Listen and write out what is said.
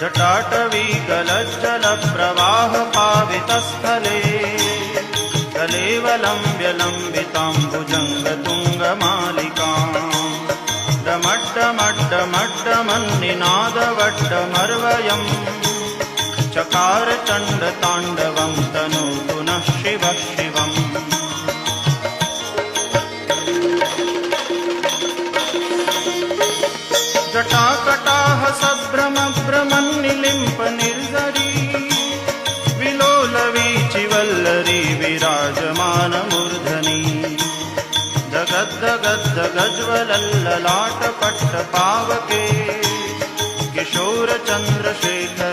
जटाटवीकलज्जलप्रवाहपावितस्थले कलेवलम्ब्य लम्बिताम्बुजङ्गतुङ्गमालिकाम् डमड्डमड्डमड्डमन्निनादवड्डमर्वयम् चकार चण्डताण्डवं तनोतु नः शिवः शिवम्। जटाकटाह सभ्रमभ्रमन्निलिम्प निर्झरी विलोलवीचिवल्लरी विराजमानमूर्धनि जगद्दगद्दगज्ज्वलल्ललाटपट्टपावके किशोरचन्द्रशेखर